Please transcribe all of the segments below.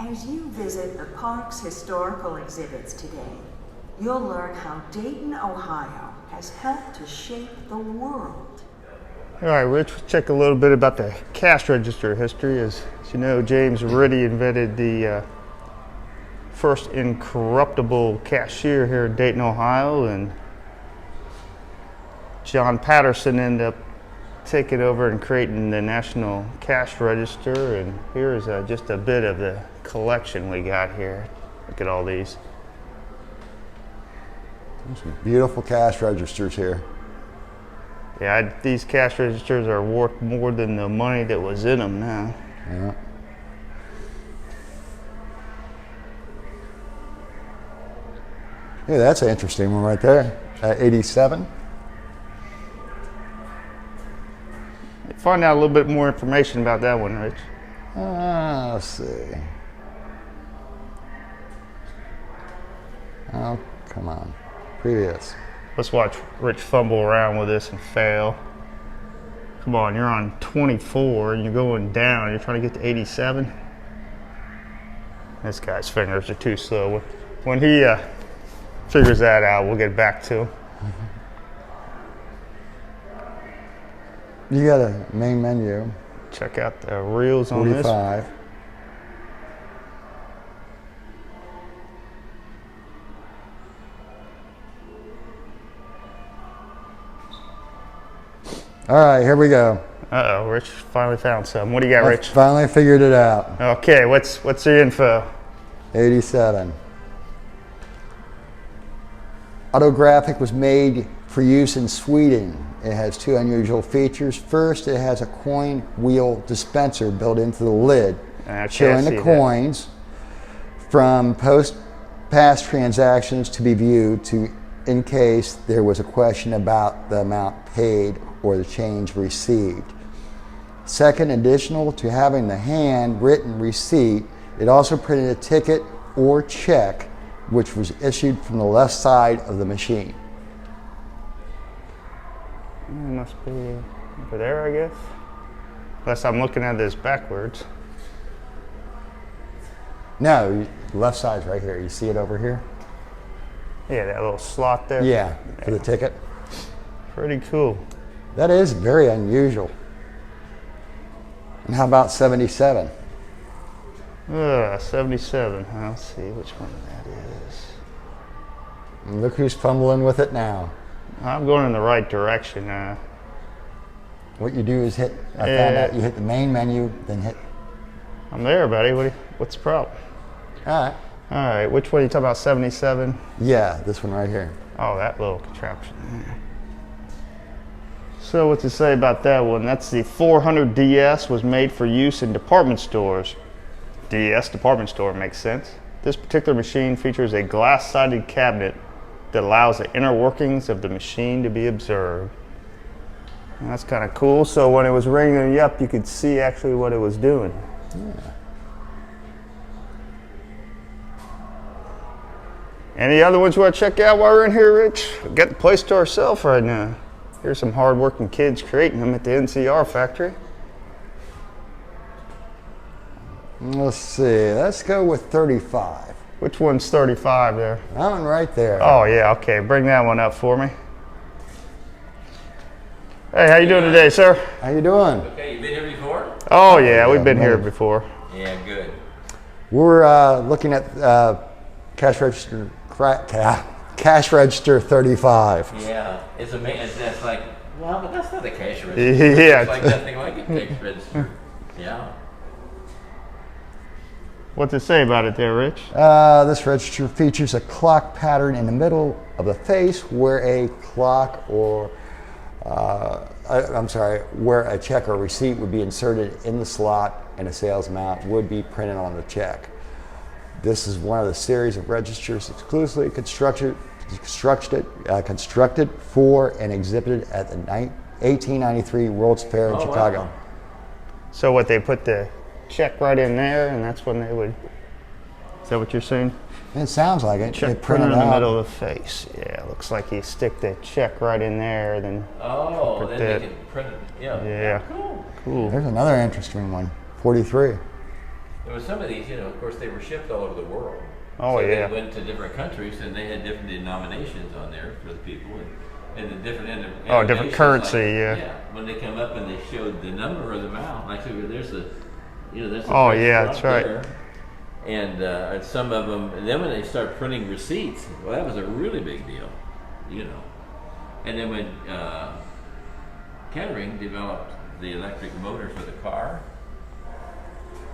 As you visit the park's historical exhibits today, you'll learn how Dayton, Ohio has helped to shape the world. All right, Rich, let's check a little bit about the cash register history. As you know, James Riddy invented the first incorruptible cashier here in Dayton, Ohio, and John Patterson ended up taking over and creating the National Cash Register. And here's just a bit of the collection we got here. Look at all these. There's some beautiful cash registers here. Yeah, these cash registers are worth more than the money that was in them now. Yeah. Yeah, that's an interesting one right there. 87. Find out a little bit more information about that one, Rich. Let's see. Oh, come on. Previous. Let's watch Rich fumble around with this and fail. Come on, you're on 24 and you're going down. You're trying to get to 87. This guy's fingers are too slow. When he figures that out, we'll get back to him. You got a main menu. Check out the reels on 45. this. All right, here we go. Uh-oh, Rich finally found some. What do you got, Rich? Finally figured it out. Okay, what's the info? 87. Autographic was made for use in Sweden. It has two unusual features. First, it has a coin wheel dispenser built into the lid, showing the coins from past transactions to be viewed in case there was a question about the amount paid or the change received. Second, additional to having the handwritten receipt, it also printed a ticket or check which was issued from the left side of the machine. It must be over there, I guess. Unless I'm looking at this backwards. No, left side's right here. You see it over here? Yeah, that little slot there. Yeah, for the ticket. Pretty cool. That is very unusual. And how about 77? 77. Let's see which one that is. And look who's fumbling with it now. I'm going in the right direction. What you do is hit, I found out you hit the main menu, then hit. I'm there, buddy. What's the problem? All right. All right, which one are you talking about, 77? Yeah, this one right here. Oh, that little contraption. So what to say about that one? That's the 400 DS, was made for use in department stores. DS, department store, makes sense. This particular machine features a glass-sided cabinet that allows the inner workings of the machine to be observed. And that's kind of cool. So when it was ringing you up, you could see actually what it was doing. Yeah. Any other ones you want to check out while we're in here, Rich? We've got the place to ourselves right now. Here's some hard-working kids creating them at the NCR factory. Let's see, let's go with 35. Which one's 35 there? That one right there. Oh yeah, okay, bring that one up for me. Hey, how you doing today, sir? How you doing? Okay, you been here before? Oh yeah, we've been here before. Yeah, good. We're looking at cash register 35. Yeah, it's amazing. That's like, well, but that's not a cash register. Yeah. It's like nothing like a cash register. Yeah. What to say about it there, Rich? This register features a clock pattern in the middle of the face where a clock or, where a check or receipt would be inserted in the slot and a sales amount would be printed on the check. This is one of the series of registers exclusively constructed for and exhibited at the 1893 World's Fair in Chicago. Wow. So what, they put the check right in there, and that's when they would. Is that what you're saying? It sounds like it. Check printed in the middle of the face. Yeah, looks like you stick the check right in there, then. Oh, then they can print it. Yeah. Yeah. Cool. Cool. There's another interesting one. 43. There was some of these, of course, they were shipped all over the world. Oh, so yeah. They went to different countries, and they had different denominations on there for the people, and the different different currency, like, yeah. When they come up and they showed the number of the amount, like there's the, there's the Oh, price yeah, drop that's right. there. And some of them, and then when they start printing receipts, well, that was a really big deal, And then when Kettering developed the electric motor for the car,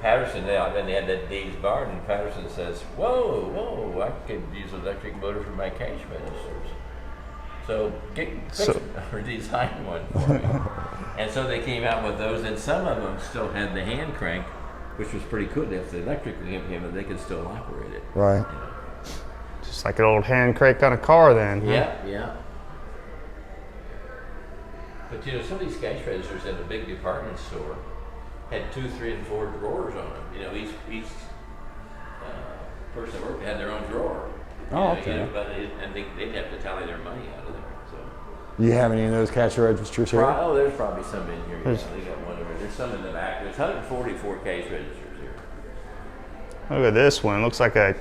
Patterson, then they had that Dave's Barn, and Patterson says, whoa, I could use an electric motor for my cash registers. So or design one for me. And so they came out with those, and some of them still had the hand crank, which was pretty cool. If the electric came in, they could still operate it. Right. Just like an old hand crank on a car then. Huh? Yeah. But some of these cash registers in a big department store had 2, 3, and 4 drawers on them. Each person that worked had their own drawer. Oh, okay. And they'd have to tally their money out of there. So. Do you have any of those cash registers here? Oh, there's probably some in here. They got one over there. There's some in the back. There's 144 cash registers here. Look at this one. Looks like an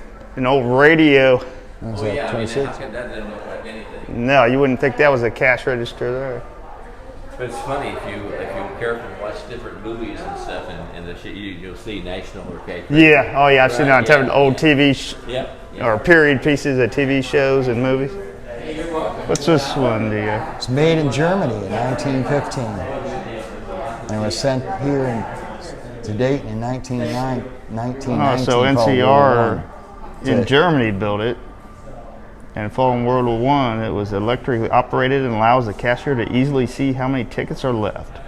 old radio. That's Oh yeah, 26. how can that doesn't look like anything? No, you wouldn't think that was a cash register there. But it's funny if you're careful and watch different movies and stuff, and you'll see national or cash. Yeah. Oh, yeah. I've seen Right, it on old yeah. TV Yeah. or period pieces of TV shows and movies. Hey, you're welcome. What's this one? It's made in Germany in 1915. And it was sent here to Dayton in 1919. Oh, so NCR in Germany built it. And following World War I, it was electrically operated and allows the cashier to easily see how many tickets are left.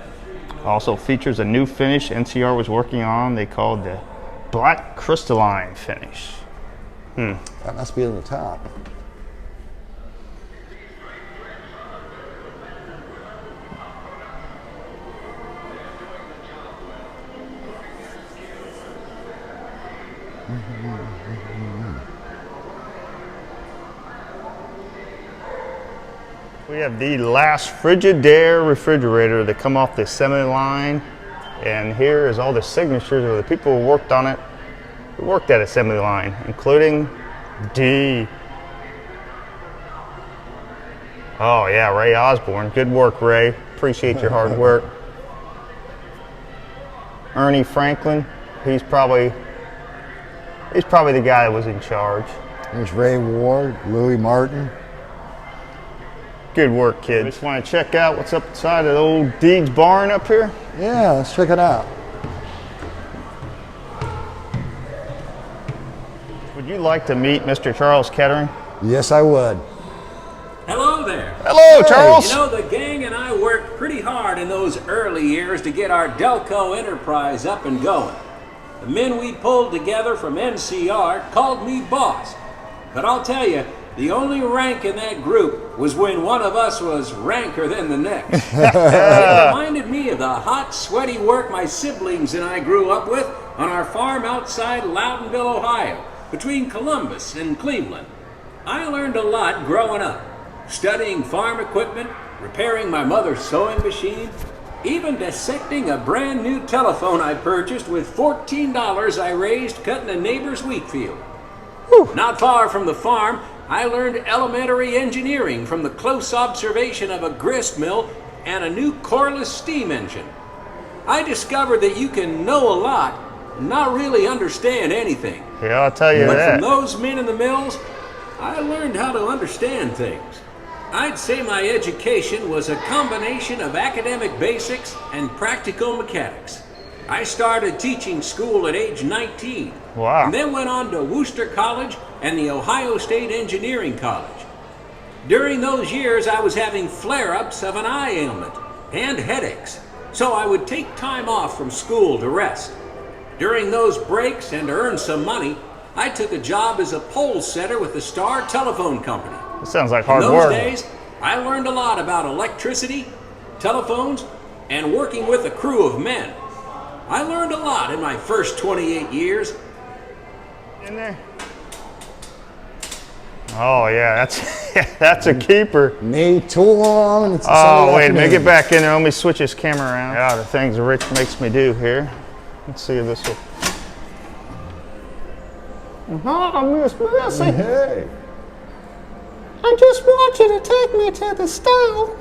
Also features a new finish NCR was working on. They called the black crystalline finish. That must be on the top. We have the last Frigidaire refrigerator that come off the assembly line, and here is all the signatures of the people who worked on it, who worked at assembly line, including D. Oh yeah, Ray Osborne. Good work, Ray. Appreciate your hard work. Ernie Franklin. He's probably the guy that was in charge. There's Ray Ward, Louis Martin. Good work, kids. Just want to check out what's up inside of the old Deeds barn up here. Yeah, let's check it out. Would you like to meet Mr. Charles Kettering? Yes, I would. Hello there. Hello, Charles. The gang and I worked pretty hard in those early years to get our Delco enterprise up and going. The men we pulled together from NCR called me boss. But I'll tell you, the only rank in that group was when one of us was ranker than the next. It reminded me of the hot, sweaty work my siblings and I grew up with on our farm outside Loudonville, Ohio, between Columbus and Cleveland. I learned a lot growing up, studying farm equipment, repairing my mother's sewing machine, even dissecting a brand new telephone I purchased with $14 I raised cutting a neighbor's wheat field. Not far from the farm, I learned elementary engineering from the close observation of a grist mill and a new coreless steam engine. I discovered that you can know a lot and not really understand anything. Yeah, I'll tell you But that. from those men in the mills, I learned how to understand things. I'd say my education was a combination of academic basics and practical mechanics. I started teaching school at age 19. Wow. And then went on to Worcester College and the Ohio State Engineering College. During those years, I was having flare-ups of an eye ailment and headaches, so I would take time off from school to rest. During those breaks and to earn some money, I took a job as a pole setter with the Star Telephone Company. It sounds like hard In those work. days, I learned a lot about electricity, telephones, and working with a crew of men. I learned a lot in my first 28 years. In there. Oh yeah, that's a keeper. Made too long. It's a Oh Sunday wait, let me afternoon. get back in there. Let me switch this camera around. Yeah, the things Rich makes me do here. Let's see if this will. Oh, Miss Missy. Hey. I just want you to take me to the store.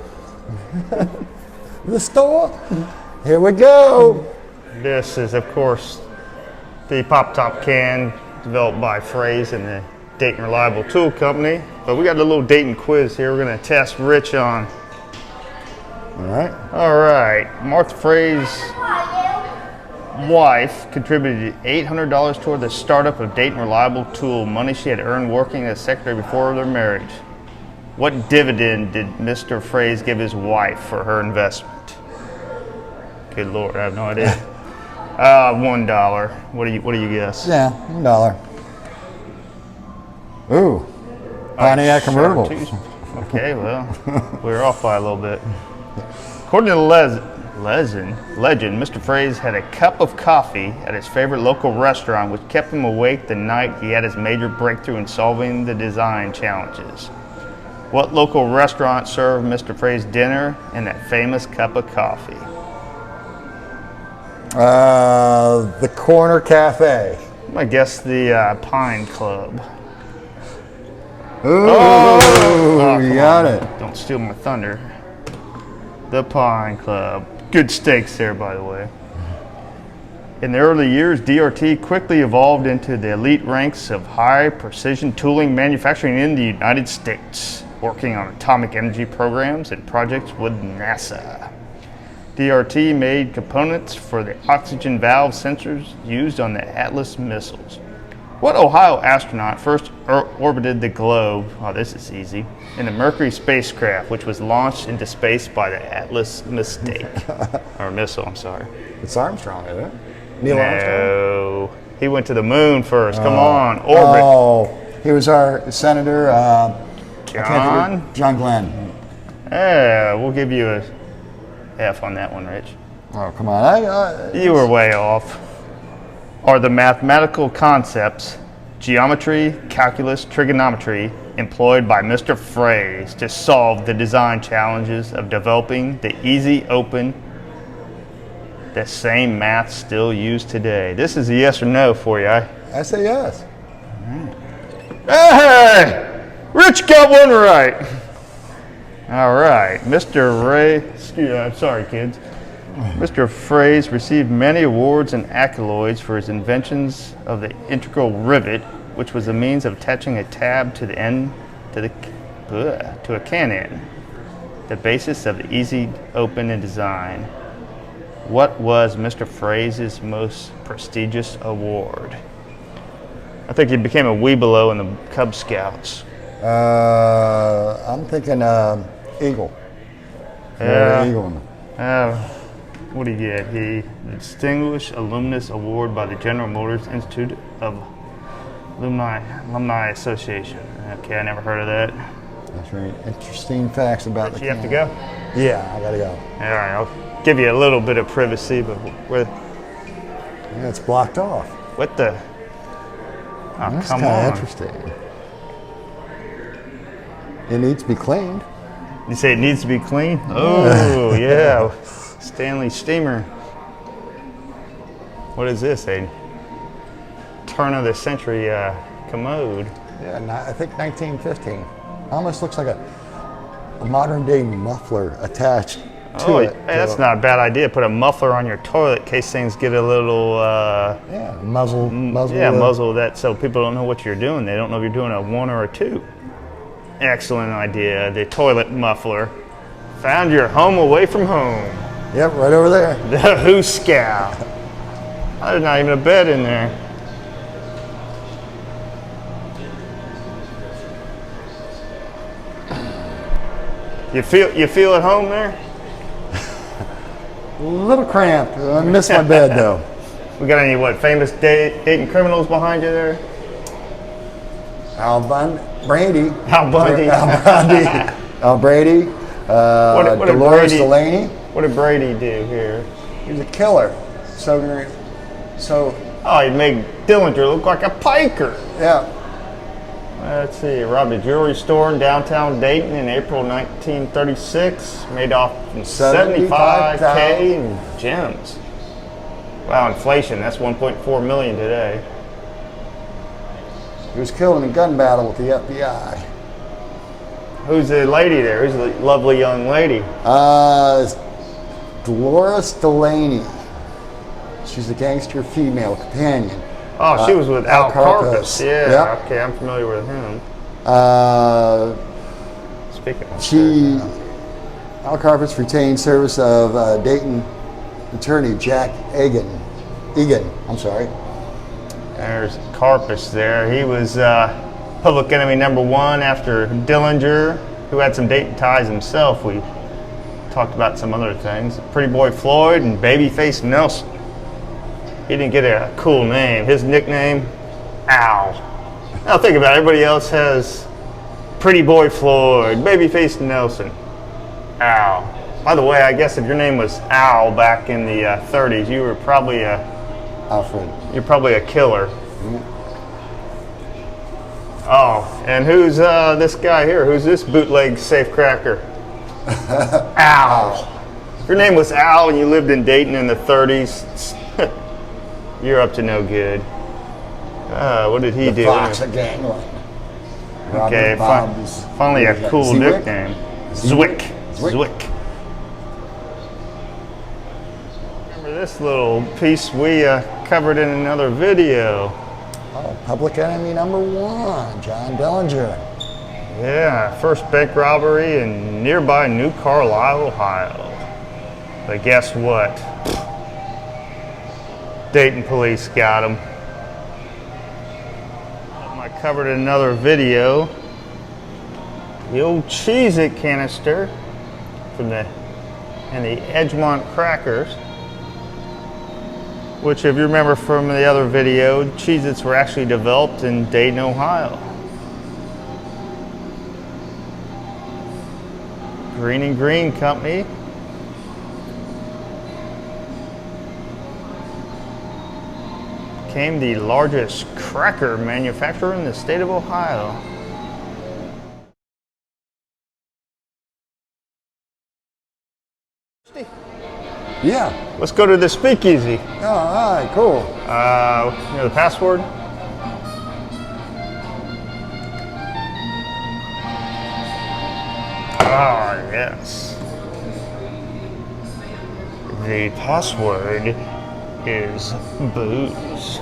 The store? Here we go. This is, of course, the pop-top can developed by Phrase and the Dayton Reliable Tool Company. But we got a little Dayton quiz here we're going to test Rich on. All right. All right. Martha Frey's wife contributed $800 toward the startup of Dayton Reliable Tool, money she had earned working as secretary before their marriage. What dividend did Mr. Frey's give his wife for her investment? Good Lord, I have no idea. $1. What do you guess? Yeah, $1. Ooh, Pontiac convertible. Okay, well, we were off by a little bit. According to the legend, Mr. Frey's had a cup of coffee at his favorite local restaurant, which kept him awake the night he had his major breakthrough in solving the design challenges. What local restaurant served Mr. Frey's dinner and that famous cup of coffee? The Corner Cafe. I guess the Pine Club. Ooh, you come got on. it. Don't steal my thunder. The Pine Club. Good steaks there, by the way. In the early years, DRT quickly evolved into the elite ranks of high-precision tooling manufacturing in the United States, working on atomic energy programs and projects with NASA. DRT made components for the oxygen valve sensors used on the Atlas missiles. What Ohio astronaut first orbited the globe, oh this is easy, in the Mercury spacecraft, which was launched into space by the Atlas missile, I'm sorry. It's Armstrong, isn't it? Neil Armstrong? No, he went to the moon first, come on, orbit. Oh, he was our senator, John Glenn. Yeah, we'll give you a F on that one, Rich. Oh, come on. You were way off. Are the mathematical concepts, geometry, calculus, trigonometry, employed by Mr. Frey's to solve the design challenges of developing the easy open, the same math still used today? This is a yes or no for you. I say yes. Hey! Rich got one right. All right, Mr. I'm sorry, kids. Mr. Frey's received many awards and accolades for his inventions of the integral rivet, which was a means of attaching a tab to the end to a can end, the basis of the easy open and design. What was Mr. Frey's most prestigious award? I think he became a Weebelo in the Cub Scouts. I'm thinking Eagle. Yeah. Eagle. What did he get? He Distinguished Alumnus Award by the General Motors Institute of Alumni Association. Okay, I never heard of that. That's right. Interesting facts about the You have to go? Yeah, I gotta go. All right, I'll give you a little bit of privacy, but Yeah, it's blocked off. what the? Oh, That's come kind on. of interesting. It needs to be cleaned. You say it needs to be clean? Oh, yeah. Stanley Steamer. What is this? A turn of the century commode. Yeah, I think 1915. Almost looks like a modern day muffler attached to it. Hey, that's not a bad idea. Put a muffler on your toilet in case things get a little muzzle. muzzle that so people don't know what you're doing. They don't know if you're doing a 1 or a 2. Excellent idea. The toilet muffler. Found your home away from home. Yep, right over there. The Who Scout. There's not even a bed in there. You feel at home there? A little cramped. I miss my bed though. We got any famous Dayton criminals behind you there? Al Brady. Al Bundy. Al Brady. What did Dolores Brady- Delaney. What did Brady do here? He was a killer. So Oh, he made Dillinger look like a piker. yeah. Let's see, robbed a jewelry store in downtown Dayton in April 1936. Made off from $75K in gems. Wow, inflation, that's $1.4 million today. He was killed in a gun battle with the FBI. Who's the lady there? Who's the lovely young lady? Dolores Delaney. She's the gangster female companion. Oh, she was with Al Carpus. Yeah, Yep. okay, I'm familiar with him. Speaking of Al Carpus retained service of Dayton attorney Jack Egan. I'm sorry. There's Carpus there. He was public enemy #1 after Dillinger, who had some Dayton ties himself. We talked about some other things. Pretty Boy Floyd and Babyface Nelson. He didn't get a cool name. His nickname, Al. Now think about it. Everybody else has Pretty Boy Floyd, Babyface Nelson, Al. By the way, I guess if your name was Al back in the 30s, you were probably Alfred. you're probably a killer. Oh, and who's this guy here? Who's this bootleg safecracker? Al. If your name was Al and you lived in Dayton in the 30s, you're up to no good. What did he do? Fox of Gangland. Okay, finally a cool nickname. Zwick. Remember this little piece we covered in another video. Oh, public enemy #1, John Dillinger. Yeah, first bank robbery in nearby New Carlisle, Ohio. But guess what? Dayton police got him. I covered in another video. The old Cheez-It canister and the Edgemont crackers, which, if you remember from the other video, Cheez-Its were actually developed in Dayton, Ohio. Green and Green Company. Became the largest cracker manufacturer in the state of Ohio. Yeah. Let's go to the speakeasy. Oh, all right, cool. You know the password? Ah, yes. The password is booze.